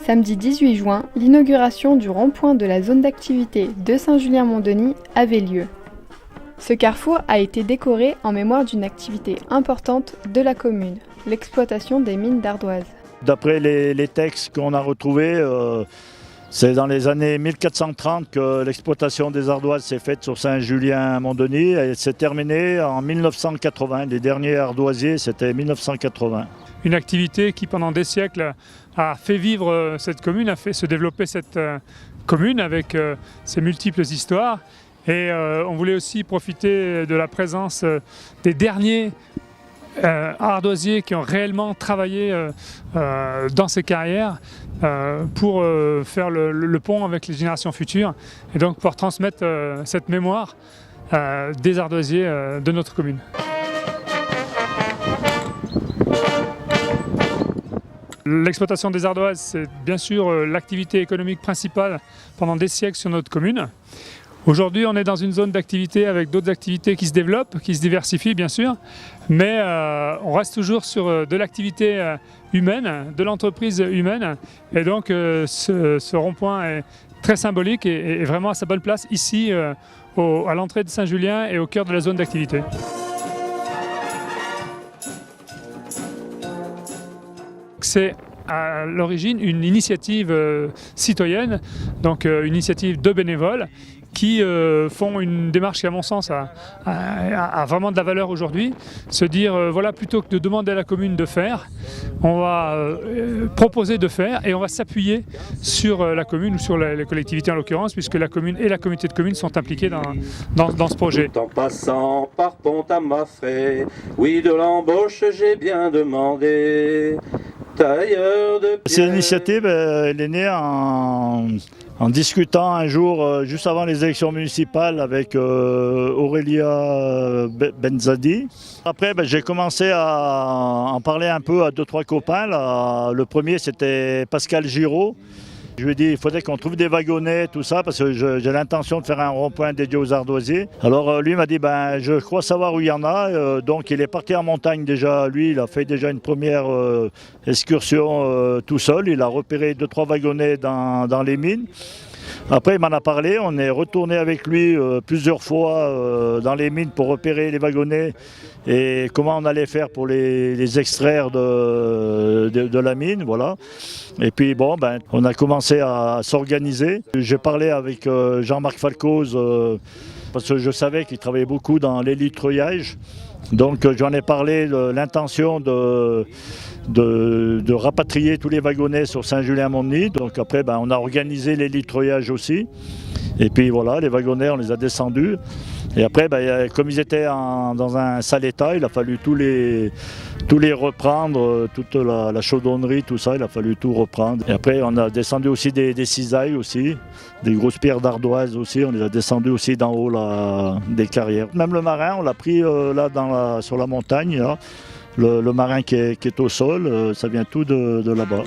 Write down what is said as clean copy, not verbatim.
Samedi 18 juin, l'inauguration du rond-point de la zone d'activité de Saint-Julien-Mont-Denis avait lieu. Ce carrefour a été décoré en mémoire d'une activité importante de la commune, l'exploitation des mines d'ardoise. D'après les textes qu'on a retrouvés, c'est dans les années 1430 que l'exploitation des ardoises s'est faite sur Saint-Julien-Mont-Denis et s'est terminée en 1980. Les derniers ardoisiers, c'était 1980. Une activité qui, pendant des siècles, a fait vivre cette commune, a fait se développer cette commune avec ses multiples histoires. Et on voulait aussi profiter de la présence des derniers ardoisiers qui ont réellement travaillé dans ces carrières pour faire le pont avec les générations futures et donc pour transmettre cette mémoire des ardoisiers de notre commune. L'exploitation des ardoises, c'est bien sûr l'activité économique principale pendant des siècles sur notre commune. Aujourd'hui, on est dans une zone d'activité avec d'autres activités qui se développent, qui se diversifient bien sûr, mais on reste toujours sur de l'activité humaine, de l'entreprise humaine. Et donc ce rond-point est très symbolique et vraiment à sa bonne place ici, à l'entrée de Saint-Julien et au cœur de la zone d'activité. C'est à l'origine une initiative citoyenne, donc une initiative de bénévoles qui font une démarche qui, à mon sens, a vraiment de la valeur aujourd'hui. Se dire, voilà, plutôt que de demander à la commune de faire, on va proposer de faire et on va s'appuyer sur la commune ou sur les collectivités en l'occurrence, puisque la commune et la communauté de communes sont impliquées dans ce projet. En passant par Pont-à-Moffret, oui, de l'embauche j'ai bien demandé. Cette initiative, elle est née en discutant un jour, juste avant les élections municipales, avec Aurélia Benzadi. Après, j'ai commencé à en parler un peu à 2-3 copains. Là. Le premier, c'était Pascal Giraud. Je lui ai dit qu'il faudrait qu'on trouve des wagonnets, tout ça, parce que j'ai l'intention de faire un rond-point dédié aux ardoisiers. Alors lui m'a dit, je crois savoir où il y en a. Donc il est parti en montagne déjà. Lui, il a fait déjà une première excursion tout seul. Il a repéré 2-3 wagonnets dans les mines. Après, il m'en a parlé. On est retourné avec lui plusieurs fois dans les mines pour repérer les wagonnets et comment on allait faire pour les extraire de la mine. Voilà. Et puis, on a commencé à s'organiser. J'ai parlé avec Jean-Marc Falcoz parce que je savais qu'il travaillait beaucoup dans l'élitreuillage. Donc, j'en ai parlé de l'intention de rapatrier tous les wagonnets sur Saint-Julien-Mont-Denis. Donc après, on a organisé l'élitreuillage aussi. Et puis voilà, les wagonnets, on les a descendus. Et après, comme ils étaient dans un sale état, il a fallu tous les reprendre, toute la chaudronnerie, tout ça, il a fallu tout reprendre. Et après, on a descendu aussi des cisailles aussi, des grosses pierres d'ardoise aussi, on les a descendues aussi d'en haut des carrières. Même le marin, on l'a pris sur la montagne, là. Le marin qui est au sol, ça vient tout de là-bas.